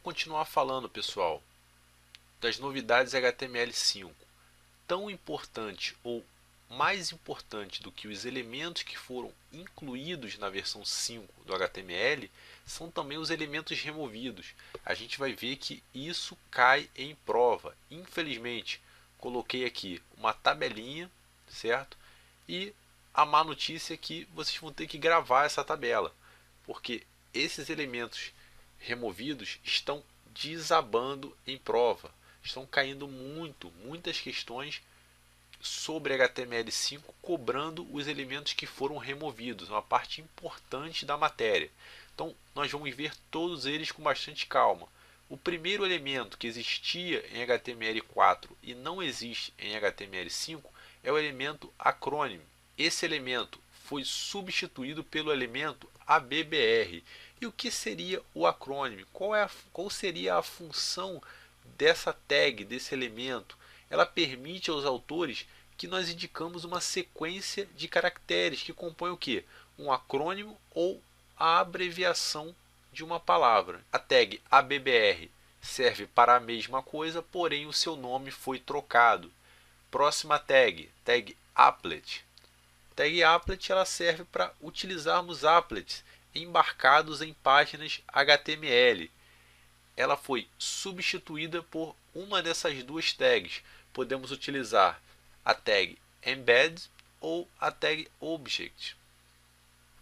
continuar falando, pessoal, das novidades HTML5. Tão importante ou mais importante do que os elementos que foram incluídos na versão 5 do HTML são também os elementos removidos. A gente vai ver que isso cai em prova. Infelizmente, coloquei aqui uma tabelinha, certo? E a má notícia é que vocês vão ter que gravar essa tabela, porque esses elementos removidos estão desabando em prova. Estão caindo muitas questões sobre HTML5 cobrando os elementos que foram removidos, uma parte importante da matéria. Então, nós vamos ver todos eles com bastante calma. O primeiro elemento que existia em HTML4 e não existe em HTML5 é o elemento acrônimo. Esse elemento foi substituído pelo elemento ABBR. E o que seria o acrônimo? Qual seria a função dessa tag, desse elemento? Ela permite aos autores que nós indicamos uma sequência de caracteres que compõem o que? Um acrônimo ou a abreviação de uma palavra. A tag ABBR serve para a mesma coisa, porém o seu nome foi trocado. Próxima tag, tag applet. Tag applet ela serve para utilizarmos applets embarcados em páginas HTML. Ela foi substituída por uma dessas duas tags. Podemos utilizar a tag embed ou a tag object.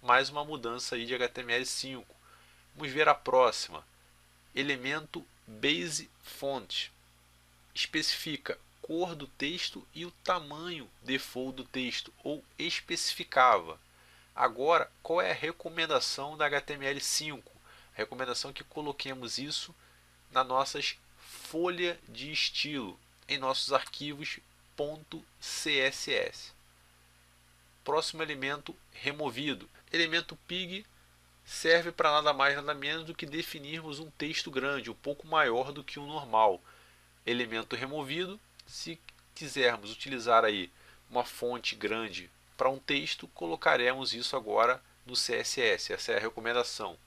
Mais uma mudança aí de HTML5. Vamos ver a próxima. Elemento base font. Especifica cor do texto e o tamanho default do texto, ou especificava. Agora, qual é a recomendação da HTML5? A recomendação é que coloquemos isso nas nossas folhas de estilo, em nossos arquivos .css. Próximo elemento removido. Elemento pig serve para nada mais nada menos do que definirmos um texto grande, um pouco maior do que o normal. Elemento removido, se quisermos utilizar aí uma fonte grande para um texto, colocaremos isso agora no CSS. Essa é a recomendação.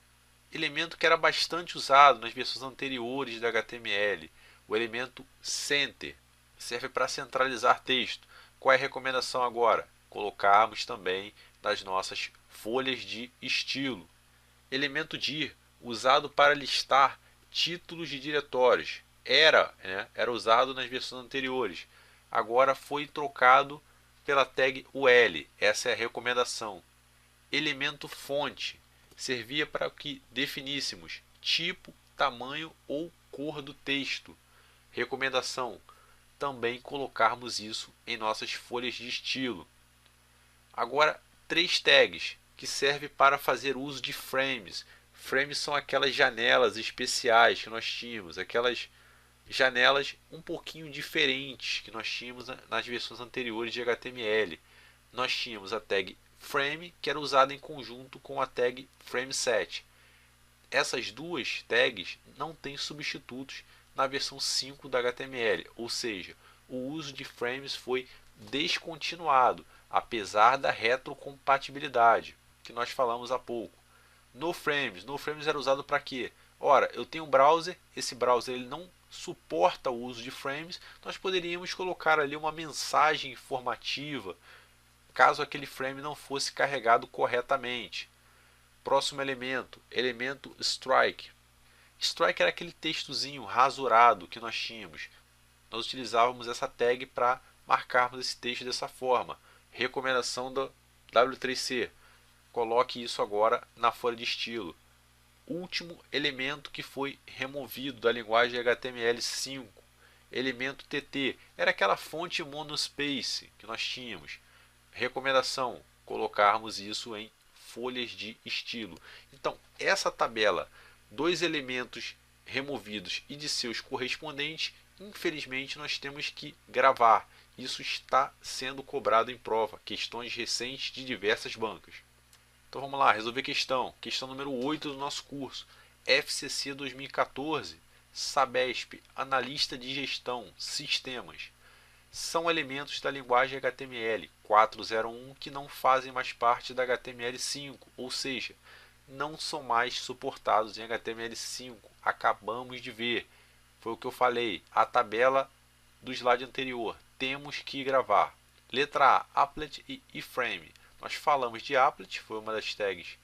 Elemento que era bastante usado nas versões anteriores da HTML, o elemento center, serve para centralizar texto. Qual é a recomendação agora? Colocarmos também nas nossas folhas de estilo. Elemento dir, usado para listar títulos de diretórios. Era usado nas versões anteriores. Agora foi trocado pela tag UL. Essa é a recomendação. Elemento fonte servia para que definíssemos tipo, tamanho ou cor do texto. Recomendação: também colocarmos isso em nossas folhas de estilo. Agora, três tags que servem para fazer uso de frames. Frames são aquelas janelas especiais que nós tínhamos, aquelas janelas um pouquinho diferentes que nós tínhamos nas versões anteriores de HTML. Nós tínhamos a tag frame, que era usada em conjunto com a tag frameset. Essas duas tags não têm substitutos na versão 5 da HTML, ou seja, o uso de frames foi descontinuado, apesar da retrocompatibilidade que nós falamos há pouco. NoFrames era usado para quê? Ora, eu tenho um browser, esse browser ele não suporta o uso de frames, nós poderíamos colocar ali uma mensagem informativa, caso aquele frame não fosse carregado corretamente. Próximo elemento, elemento strike. Strike era aquele textozinho rasurado que nós tínhamos. Nós utilizávamos essa tag para marcarmos esse texto dessa forma. Recomendação da W3C. Coloque isso agora na folha de estilo. Último elemento que foi removido da linguagem HTML5. Elemento TT. Era aquela fonte monospace que nós tínhamos. Recomendação: colocarmos isso em folhas de estilo. Então, essa tabela, dois elementos removidos e de seus correspondentes, infelizmente nós temos que gravar. Isso está sendo cobrado em prova, questões recentes de diversas bancas. Então vamos lá, resolver questão. Questão número 8 do nosso curso. FCC 2014, Sabesp, Analista de Gestão, Sistemas. São elementos da linguagem HTML 4.0.1 que não fazem mais parte da HTML5, ou seja, não são mais suportados em HTML5. Acabamos de ver. Foi o que eu falei. A tabela do slide anterior. Temos que gravar. Letra A, applet e iframe. Nós falamos de applet, foi uma das tags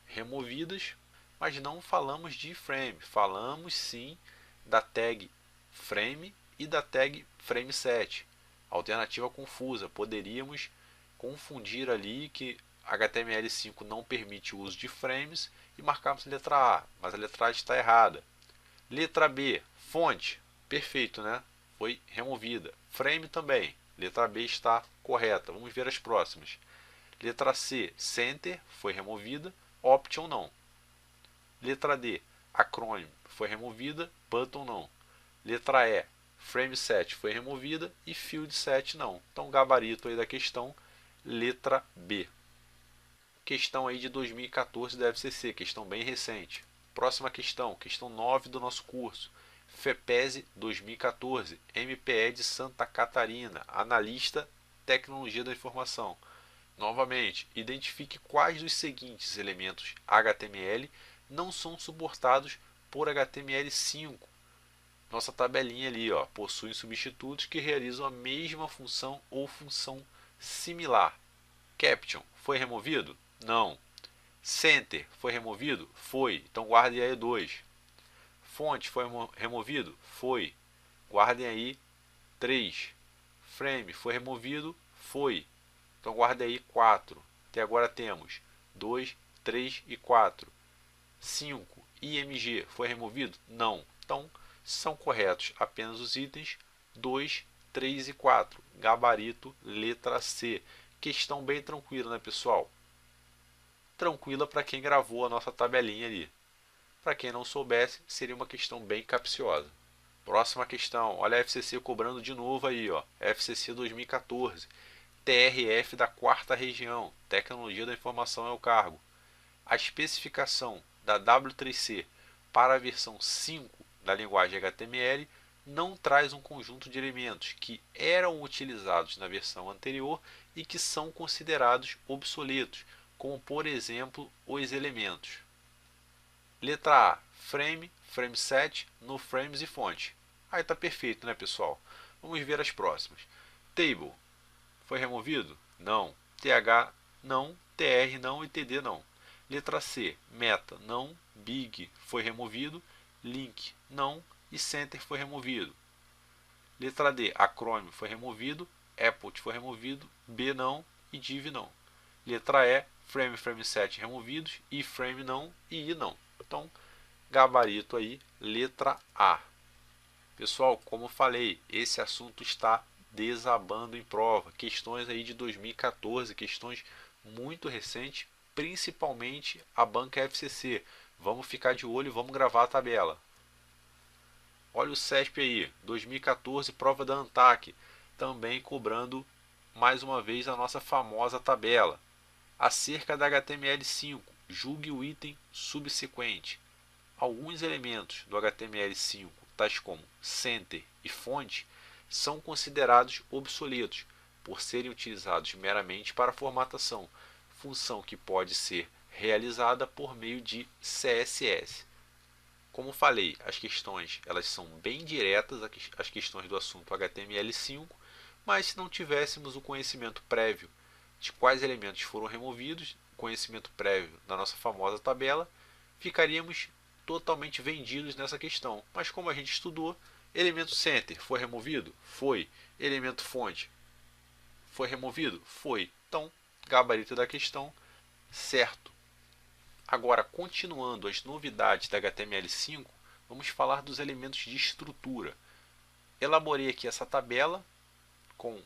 removidas, mas não falamos de iframe. Falamos sim da tag frame e da tag frame7. Alternativa confusa. Poderíamos confundir ali que HTML5 não permite o uso de frames e marcarmos a letra A, mas a letra A está errada. Letra B, fonte, perfeito, né? Foi removida. Frame também, letra B está correta. Vamos ver as próximas. Letra C, center, foi removida. Option não. Letra D, acrônimo, foi removida. Button não. Letra E, frame7 foi removida e field7 não. Então, gabarito aí da questão, letra B. Questão aí de 2014 da FCC, questão bem recente. Próxima questão, questão 9 do nosso curso. FEPESE 2014, MPE de Santa Catarina, analista tecnologia da informação. Novamente, identifique quais dos seguintes elementos HTML não são suportados por HTML5. Nossa tabelinha ali, ó, possui substitutos que realizam a mesma função ou função similar. Caption foi removido? Não. Center foi removido? Foi. Então guardem aí 2. Fonte foi removido? Foi. Guardem aí 3. Frame foi removido? Foi. Então guardem aí 4. Até agora temos 2, 3 e 4. 5. IMG foi removido? Não. Então são corretos apenas os itens 2, 3 e 4. Gabarito, letra C. Questão bem tranquila, né, pessoal? Tranquila para quem gravou a nossa tabelinha ali. Para quem não soubesse, seria uma questão bem capciosa. Próxima questão. Olha a FCC cobrando de novo aí, ó. FCC 2014. TRF da 4ª região. Tecnologia da informação é o cargo. A especificação da W3C para a versão 5 da linguagem HTML não traz um conjunto de elementos que eram utilizados na versão anterior e que são considerados obsoletos, como por exemplo os elementos. Letra A, frame, frame7, no frames e fonte. Aí está perfeito, né, pessoal? Vamos ver as próximas. Table, foi removido? Não. TH, não. TR, não. E TD, não. Letra C, meta, não. Big, foi removido. Link, não. E center foi removido. Letra D, acrônimo, foi removido. Applet foi removido. B, não. E div, não. Letra E, frame, frame7 removidos. E frame, não. E I, não. Então, gabarito aí, letra A. Pessoal, como falei, esse assunto está desabando em prova. Questões aí de 2014, questões muito recentes, principalmente a banca FCC. Vamos ficar de olho e vamos gravar a tabela. Olha o CESP aí, 2014, prova da ANTAC, também cobrando mais uma vez a nossa famosa tabela. Acerca da HTML5, julgue o item subsequente. Alguns elementos do HTML5, tais como center e fonte, são considerados obsoletos por serem utilizados meramente para formatação, função que pode ser realizada por meio de CSS. Como falei, as questões elas são bem diretas, as questões do assunto HTML5, mas se não tivéssemos o conhecimento prévio de quais elementos foram removidos, conhecimento prévio da nossa famosa tabela, ficaríamos totalmente vendidos nessa questão. Mas como a gente estudou, elemento center foi removido? Foi. Elemento fonte foi removido? Foi. Então, gabarito da questão, certo. Agora, continuando as novidades da HTML5, vamos falar dos elementos de estrutura. Elaborei aqui essa tabela com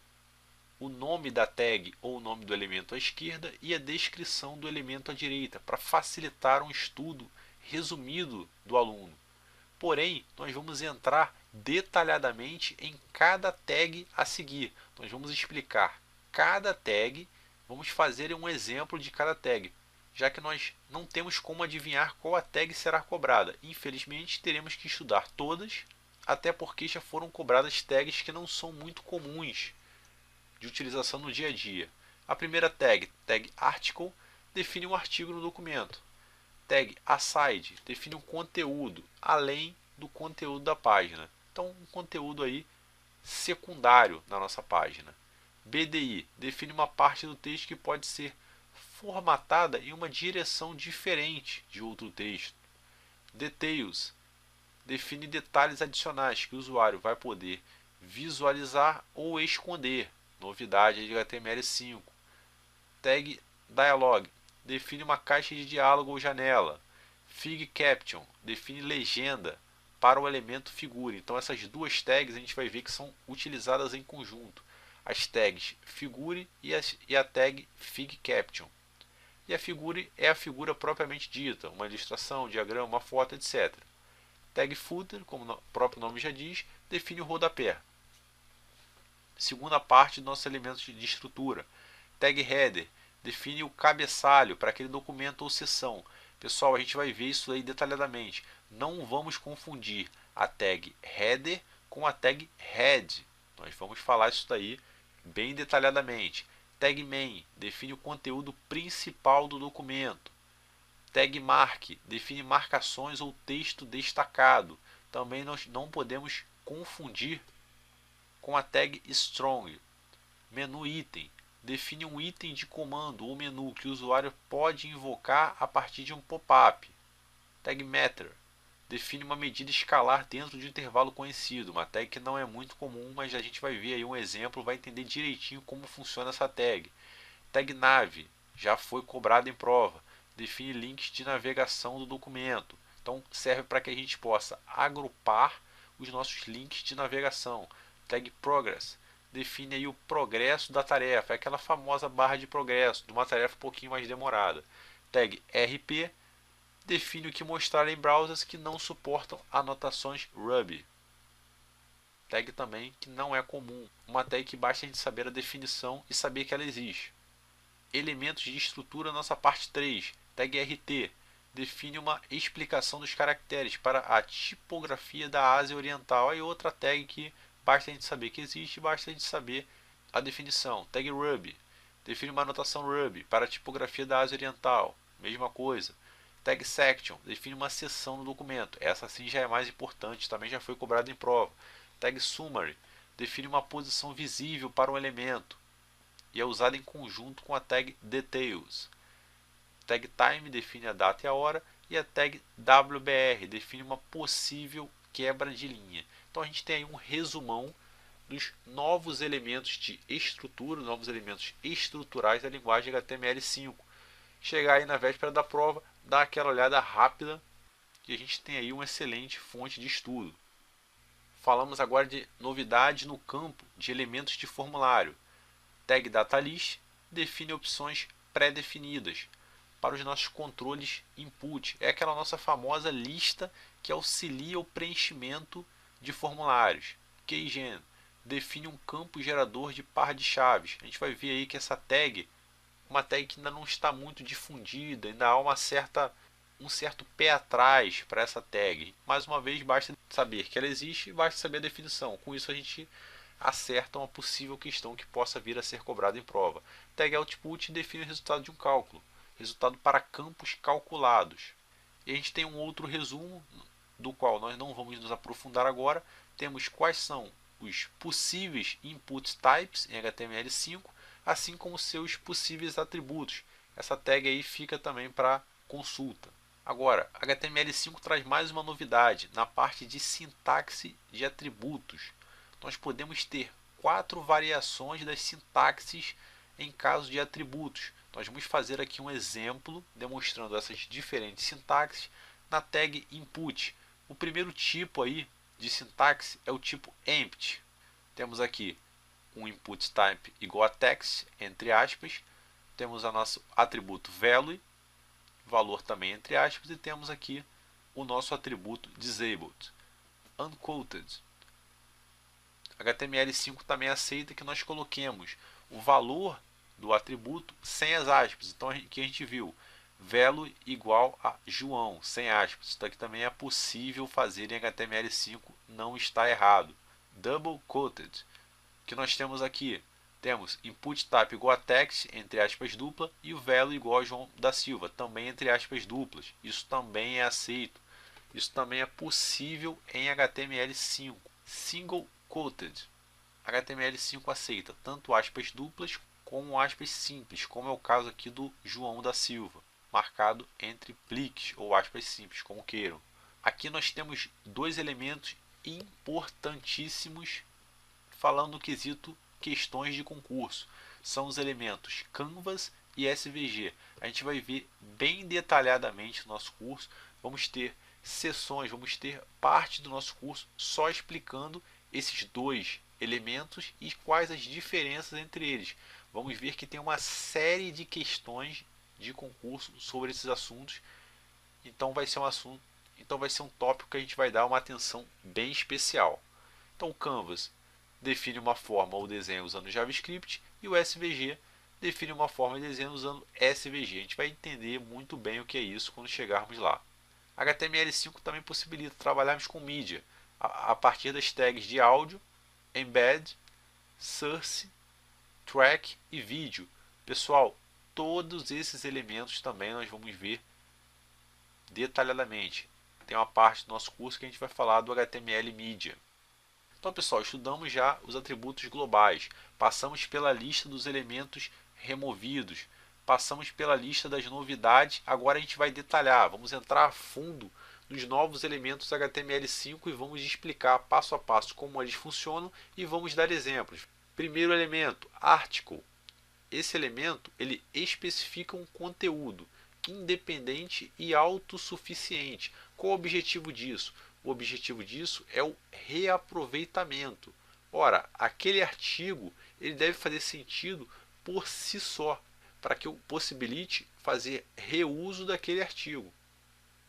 o nome da tag ou o nome do elemento à esquerda e a descrição do elemento à direita, para facilitar um estudo resumido do aluno. Porém, nós vamos entrar detalhadamente em cada tag a seguir. Nós vamos explicar cada tag, vamos fazer um exemplo de cada tag, já que nós não temos como adivinhar qual a tag será cobrada. Infelizmente, teremos que estudar todas, até porque já foram cobradas tags que não são muito comuns de utilização no dia a dia. A primeira tag, tag article, define um artigo no documento. Tag aside define um conteúdo além do conteúdo da página. Então, um conteúdo aí secundário na nossa página. BDI define uma parte do texto que pode ser formatada em uma direção diferente de outro texto. Details define detalhes adicionais que o usuário vai poder visualizar ou esconder. Novidade de HTML5. Tag dialog define uma caixa de diálogo ou janela. Fig caption define legenda para o elemento figure. Então essas duas tags a gente vai ver que são utilizadas em conjunto. As tags figure e a tag fig caption. E a figure é a figura propriamente dita, uma ilustração, um diagrama, uma foto, etc. Tag footer, como o próprio nome já diz, define o rodapé. Segunda parte dos nossos elementos de estrutura. Tag header define o cabeçalho para aquele documento ou seção. Pessoal, a gente vai ver isso aí detalhadamente. Não vamos confundir a tag header com a tag head. Nós vamos falar isso daí bem detalhadamente. Tag main define o conteúdo principal do documento. Tag mark define marcações ou texto destacado. Também nós não podemos confundir com a tag strong. Menu item define um item de comando ou menu que o usuário pode invocar a partir de um pop-up. Tag matter define uma medida escalar dentro de um intervalo conhecido, uma tag que não é muito comum, mas a gente vai ver aí um exemplo, vai entender direitinho como funciona essa tag. Tag nav já foi cobrado em prova, define links de navegação do documento. Então serve para que a gente possa agrupar os nossos links de navegação. Tag progress define aí o progresso da tarefa, é aquela famosa barra de progresso de uma tarefa um pouquinho mais demorada. Tag RP define o que mostrar em browsers que não suportam anotações Ruby. Tag também que não é comum, uma tag que basta a gente saber a definição e saber que ela existe. Elementos de estrutura, nossa parte 3. Tag RT define uma explicação dos caracteres para a tipografia da Ásia Oriental. Aí outra tag que basta a gente saber que existe, basta a gente saber a definição. Tag Ruby define uma anotação Ruby para a tipografia da Ásia Oriental. Mesma coisa. Tag Section define uma seção no documento. Essa sim já é mais importante, também já foi cobrada em prova. Tag Summary define uma posição visível para um elemento e é usada em conjunto com a tag Details. Tag Time define a data e a hora e a tag WBR define uma possível quebra de linha. Então a gente tem aí um resumão dos novos elementos de estrutura, novos elementos estruturais da linguagem HTML5. Chegar aí na véspera da prova, dar aquela olhada rápida e a gente tem aí uma excelente fonte de estudo. Falamos agora de novidade no campo de elementos de formulário. Tag DataList define opções pré-definidas para os nossos controles input. É aquela nossa famosa lista que auxilia o preenchimento de formulários. Keygen define um campo gerador de par de chaves. A gente vai ver aí que essa tag, uma tag que ainda não está muito difundida, ainda há um certo pé atrás para essa tag. Mais uma vez, basta saber que ela existe e basta saber a definição. Com isso a gente acerta uma possível questão que possa vir a ser cobrada em prova. Tag output define o resultado de um cálculo, resultado para campos calculados. E a gente tem um outro resumo, do qual nós não vamos nos aprofundar agora. Temos quais são os possíveis input types em HTML5, assim como seus possíveis atributos. Essa tag aí fica também para consulta. Agora, HTML5 traz mais uma novidade na parte de sintaxe de atributos. Nós podemos ter 4 variações das sintaxes em caso de atributos. Nós vamos fazer aqui um exemplo demonstrando essas diferentes sintaxes na tag input. O primeiro tipo aí de sintaxe é o tipo empty. Temos aqui um input type igual a text, entre aspas. Temos o nosso atributo value, valor também entre aspas, e temos aqui o nosso atributo disabled, unquoted. HTML5 também aceita que nós coloquemos o valor do atributo sem as aspas. Então aqui a gente viu value igual a João, sem aspas. Isso aqui também é possível fazer em HTML5, não está errado. Double quoted, que nós temos aqui, Temos input type igual a text, entre aspas dupla, e o value igual a João da Silva, também entre aspas duplas. Isso também é aceito. Isso também é possível em HTML5. Single quoted. HTML5 aceita tanto aspas duplas como aspas simples, como é o caso aqui do João da Silva, marcado entre pliques ou aspas simples, como queiram. Aqui nós temos dois elementos importantíssimos falando no quesito questões de concurso. São os elementos Canvas e SVG. A gente vai ver bem detalhadamente no nosso curso. Vamos ter sessões, vamos ter parte do nosso curso só explicando esses dois elementos e quais as diferenças entre eles. Vamos ver que tem uma série de questões de concurso sobre esses assuntos. Então vai ser um tópico que a gente vai dar uma atenção bem especial. Então o Canvas define uma forma ou desenho usando JavaScript e o SVG define uma forma de desenho usando SVG. A gente vai entender muito bem o que é isso quando chegarmos lá. HTML5 também possibilita trabalharmos com mídia a partir das tags de áudio, embed, source, track e vídeo. Pessoal, todos esses elementos também nós vamos ver detalhadamente. Tem uma parte do nosso curso que a gente vai falar do HTML Media. Então, pessoal, estudamos já os atributos globais, passamos pela lista dos elementos removidos, passamos pela lista das novidades, agora a gente vai detalhar, vamos entrar a fundo nos novos elementos HTML5 e vamos explicar passo a passo como eles funcionam e vamos dar exemplos. Primeiro elemento, article. Esse elemento ele especifica um conteúdo independente e autossuficiente. Qual o objetivo disso? O objetivo disso é o reaproveitamento. Ora, aquele artigo ele deve fazer sentido por si só, para que eu possibilite fazer reuso daquele artigo.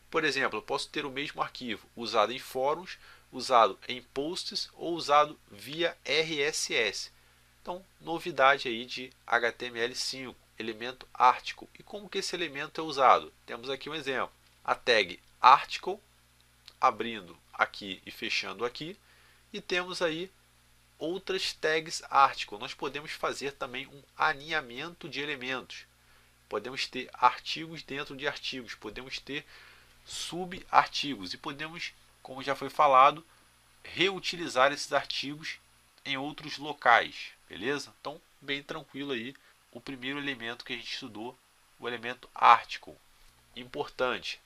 Por exemplo, eu posso ter o mesmo arquivo usado em fóruns, usado em posts ou usado via RSS. Então, novidade aí de HTML5, elemento article. E como que esse elemento é usado? Temos aqui um exemplo. A tag article, abrindo aqui e fechando aqui. E temos aí outras tags article. Nós podemos fazer também um alinhamento de elementos. Podemos ter artigos dentro de artigos. Podemos ter subartigos. E podemos, como já foi falado, reutilizar esses artigos em outros locais. Beleza? Então, bem tranquilo aí. O primeiro elemento que a gente estudou, o elemento article. Importante,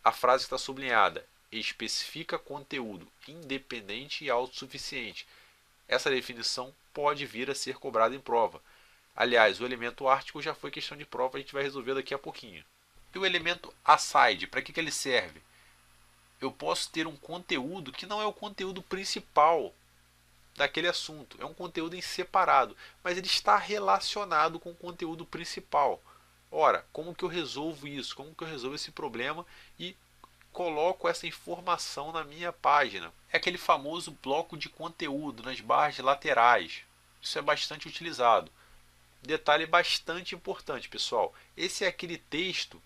a frase que está sublinhada, especifica conteúdo independente e autossuficiente. Essa definição pode vir a ser cobrada em prova. Aliás, o elemento article já foi questão de prova, a gente vai resolver daqui a pouquinho. E o elemento aside, para que ele serve? Eu posso ter um conteúdo que não é o conteúdo principal daquele assunto, é um conteúdo em separado, mas ele está relacionado com o conteúdo principal. Ora, como que eu resolvo isso? Como que eu resolvo esse problema e coloco essa informação na minha página? É aquele famoso bloco de conteúdo nas barras laterais. Isso é bastante utilizado. Detalhe bastante importante, pessoal. Esse é aquele texto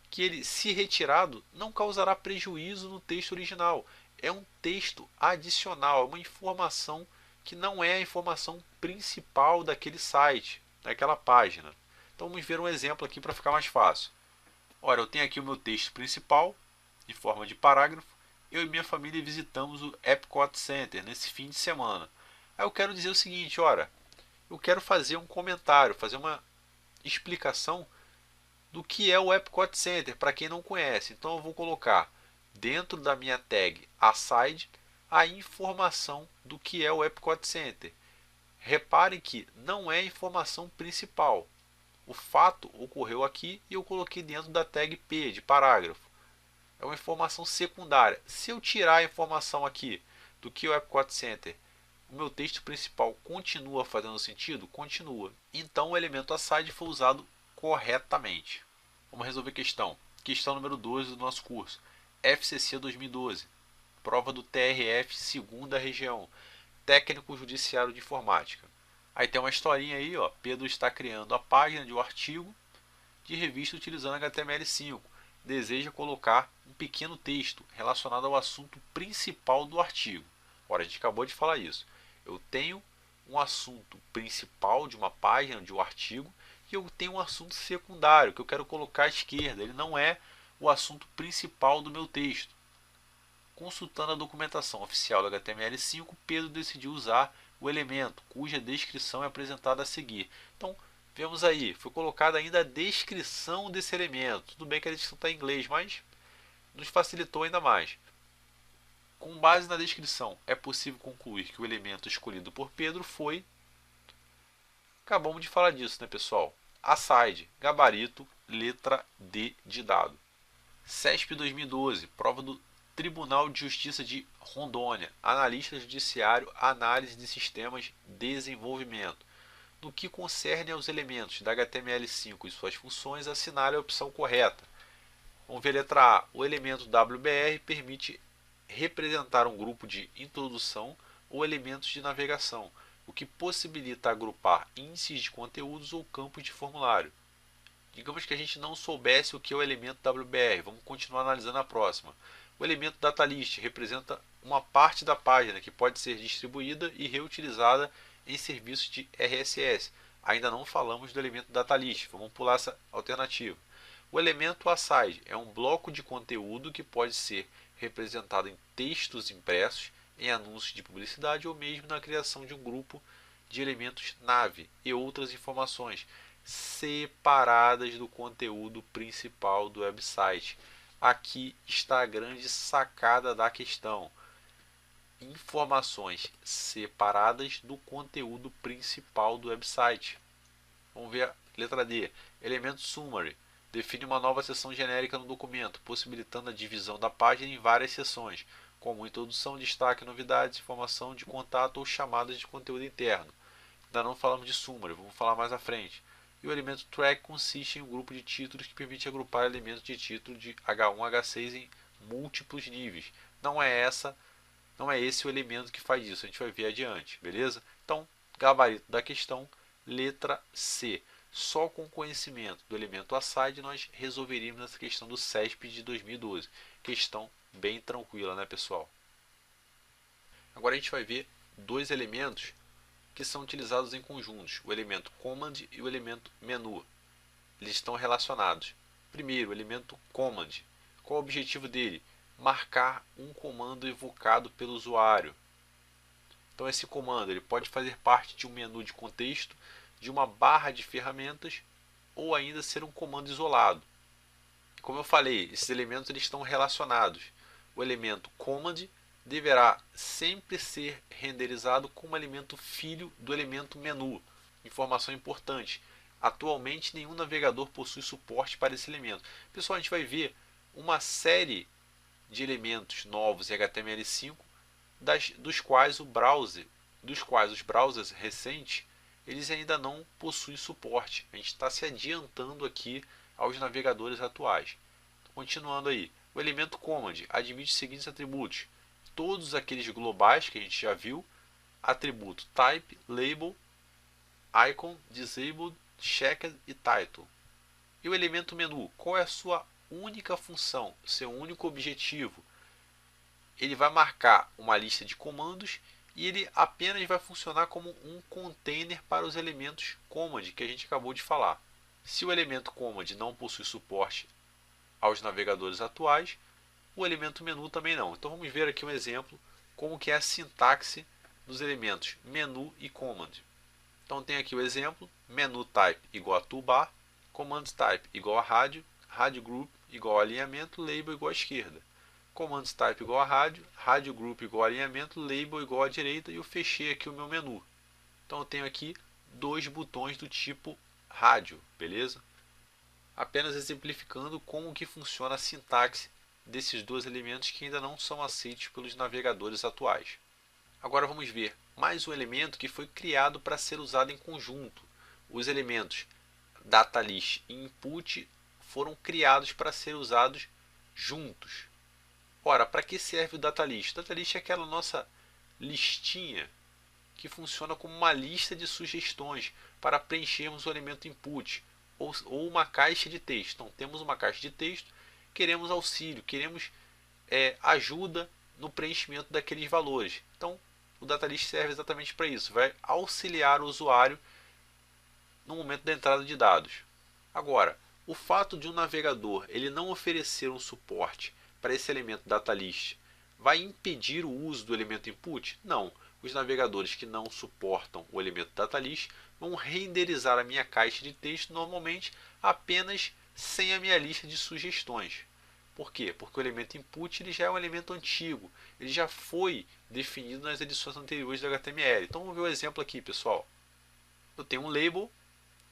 que ele, se retirado, não causará prejuízo no texto original. É um texto adicional, é uma informação que não é a informação principal daquele site, daquela página. Então vamos ver um exemplo aqui para ficar mais fácil. Ora, eu tenho aqui o meu texto principal, em forma de parágrafo. Eu e minha família visitamos o Epcot Center nesse fim de semana. Aí eu quero dizer o seguinte, ora, eu quero fazer um comentário, fazer uma explicação do que é o Epcot Center, para quem não conhece. Então eu vou colocar dentro da minha tag aside a informação do que é o Epcot Center. Repare que não é a informação principal. O fato ocorreu aqui e eu coloquei dentro da tag P de parágrafo. É uma informação secundária. Se eu tirar a informação aqui do que é o Epcot Center, o meu texto principal continua fazendo sentido? Continua. Então o elemento aside foi usado corretamente. Vamos resolver questão. Questão número 12 do nosso curso. FCC 2012. Prova do TRF, segunda região. Técnico Judiciário de Informática. Aí tem uma historinha aí, ó. Pedro está criando a página de um artigo de revista utilizando HTML5. Deseja colocar um pequeno texto relacionado ao assunto principal do artigo. Ora, a gente acabou de falar isso. Eu tenho um assunto principal de uma página, de um artigo, e eu tenho um assunto secundário que eu quero colocar à esquerda. Ele não é o assunto principal do meu texto. Consultando a documentação oficial do HTML5, Pedro decidiu usar o elemento, cuja descrição é apresentada a seguir. Então, vemos aí, foi colocada ainda a descrição desse elemento. Tudo bem que a descrição está em inglês, mas nos facilitou ainda mais. Com base na descrição, é possível concluir que o elemento escolhido por Pedro foi... Acabamos de falar disso, né, pessoal? Aside, gabarito, letra D de dado. CESP 2012, prova do Tribunal de Justiça de Rondônia, analista judiciário, análise de sistemas, desenvolvimento. No que concerne aos elementos da HTML5 e suas funções, assinale a opção correta. Vamos ver a letra A. O elemento WBR permite representar um grupo de introdução ou elementos de navegação, o que possibilita agrupar índices de conteúdos ou campos de formulário. Digamos que a gente não soubesse o que é o elemento WBR, vamos continuar analisando a próxima. O elemento datalist representa uma parte da página que pode ser distribuída e reutilizada em serviços de RSS. Ainda não falamos do elemento datalist, vamos pular essa alternativa. O elemento aside é um bloco de conteúdo que pode ser representado em textos impressos, em anúncios de publicidade ou mesmo na criação de um grupo de elementos nave e outras informações separadas do conteúdo principal do website. Aqui está a grande sacada da questão. Informações separadas do conteúdo principal do website. Vamos ver a letra D. Elemento summary. Define uma nova seção genérica no documento, possibilitando a divisão da página em várias seções, como introdução, destaque, novidades, informação de contato ou chamadas de conteúdo interno. Ainda não falamos de summary, vamos falar mais à frente. E o elemento track consiste em um grupo de títulos que permite agrupar elementos de título de H1 a H6 em múltiplos níveis. Não é esse o elemento que faz isso, a gente vai ver adiante, beleza? Então, gabarito da questão, letra C. Só com o conhecimento do elemento aside nós resolveríamos essa questão do CESP de 2012. Questão bem tranquila, né, pessoal? Agora a gente vai ver dois elementos que são utilizados em conjuntos, o elemento command e o elemento menu. Eles estão relacionados. Primeiro, o elemento command. Qual o objetivo dele? Marcar um comando evocado pelo usuário. Então esse comando ele pode fazer parte de um menu de contexto, de uma barra de ferramentas ou ainda ser um comando isolado. Como eu falei, esses elementos eles estão relacionados. O elemento command deverá sempre ser renderizado como elemento filho do elemento menu. Informação importante. Atualmente nenhum navegador possui suporte para esse elemento. Pessoal, a gente vai ver uma série de elementos novos em HTML5 dos quais os browsers recentes eles ainda não possuem suporte. A gente está se adiantando aqui aos navegadores atuais. Continuando aí, o elemento command admite os seguintes atributos: todos aqueles globais que a gente já viu, atributo type, label, icon, disabled, checked e title. E o elemento menu, qual é a sua única função, seu único objetivo? Ele vai marcar uma lista de comandos e ele apenas vai funcionar como um container para os elementos command que a gente acabou de falar. Se o elemento command não possui suporte aos navegadores atuais, o elemento menu também não. Então vamos ver aqui um exemplo como que é a sintaxe dos elementos menu e command. Então tem aqui o exemplo: menu type igual a toolbar, command type igual a rádio, rádio group igual a alinhamento, label igual a esquerda, command type igual a rádio group igual a alinhamento, label igual a direita, e eu fechei aqui o meu menu. Então eu tenho aqui dois botões do tipo rádio, beleza? Apenas exemplificando como que funciona a sintaxe desses dois elementos que ainda não são aceitos pelos navegadores atuais. Agora vamos ver mais um elemento que foi criado para ser usado em conjunto. Os elementos datalist e input foram criados para ser usados juntos. Ora, para que serve o datalist? O datalist é aquela nossa listinha que funciona como uma lista de sugestões para preenchermos o elemento input ou uma caixa de texto. Então temos uma caixa de texto, queremos auxílio, queremos ajuda no preenchimento daqueles valores. Então o data list serve exatamente para isso, vai auxiliar o usuário no momento da entrada de dados. Agora, o fato de um navegador ele não oferecer um suporte para esse elemento data list vai impedir o uso do elemento input? Não. Os navegadores que não suportam o elemento data list vão renderizar a minha caixa de texto normalmente apenas sem a minha lista de sugestões. Por quê? Porque o elemento input ele já é um elemento antigo, ele já foi definido nas edições anteriores do HTML. Então vamos ver o exemplo aqui, pessoal. Eu tenho um label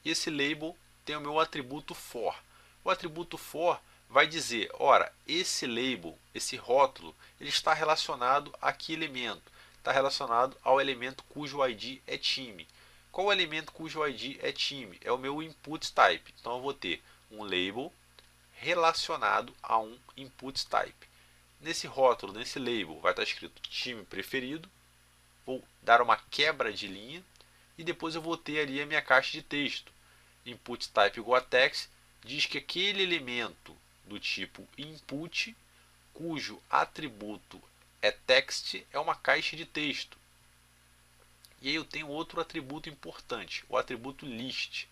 e esse label tem o meu atributo for. O atributo for vai dizer, ora, esse label, esse rótulo, ele está relacionado a que elemento? Está relacionado ao elemento cujo ID é time. Qual o elemento cujo ID é time? É o meu input type. Então eu vou ter um label relacionado a um input type. Nesse rótulo, nesse label, vai estar escrito time preferido. Vou dar uma quebra de linha e depois eu vou ter ali a minha caixa de texto. Input type igual a text diz que aquele elemento do tipo input, cujo atributo é text, é uma caixa de texto. E aí eu tenho outro atributo importante, o atributo list.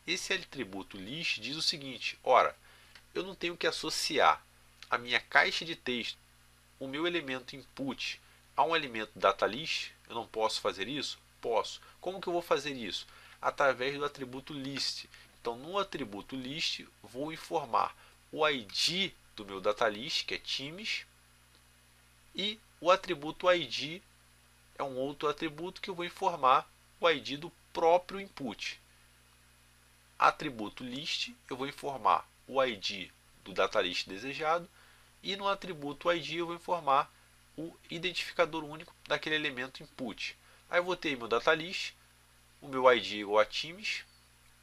Esse atributo list diz o seguinte, ora, eu não tenho que associar a minha caixa de texto, o meu elemento input, a um elemento data list. Eu não posso fazer isso? Posso. Como que eu vou fazer isso? Através do atributo list. Então, no atributo list, vou informar o ID do meu data list, que é times, e o atributo ID é um outro atributo que eu vou informar o ID do próprio input. Atributo list, eu vou informar o ID do data list desejado, e no atributo ID eu vou informar o identificador único daquele elemento input. Aí eu vou ter meu data list, o meu ID igual a times,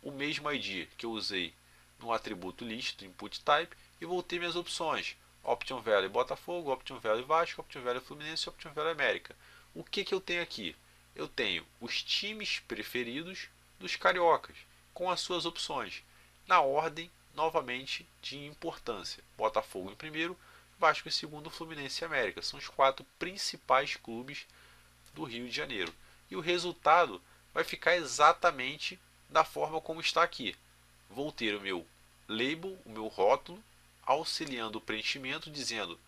o mesmo ID que eu usei no atributo list do input type, e vou ter minhas opções: Option Value Botafogo, Option Value Vasco, Option Value Fluminense e Option Value América. O que eu tenho aqui? Eu tenho os times preferidos dos cariocas, com as suas opções, na ordem, novamente, de importância. Botafogo em primeiro, Vasco em segundo, Fluminense e América. São os 4 principais clubes do Rio de Janeiro. E o resultado vai ficar exatamente da forma como está aqui. Vou ter o meu label, o meu rótulo, auxiliando o preenchimento, dizendo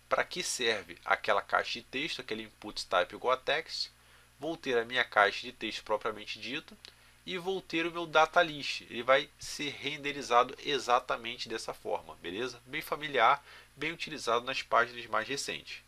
para que serve aquela caixa de texto, aquele input type igual a text. Vou ter a minha caixa de texto propriamente dita e vou ter o meu data list. Ele vai ser renderizado exatamente dessa forma, beleza? Bem familiar, bem utilizado nas páginas mais recentes.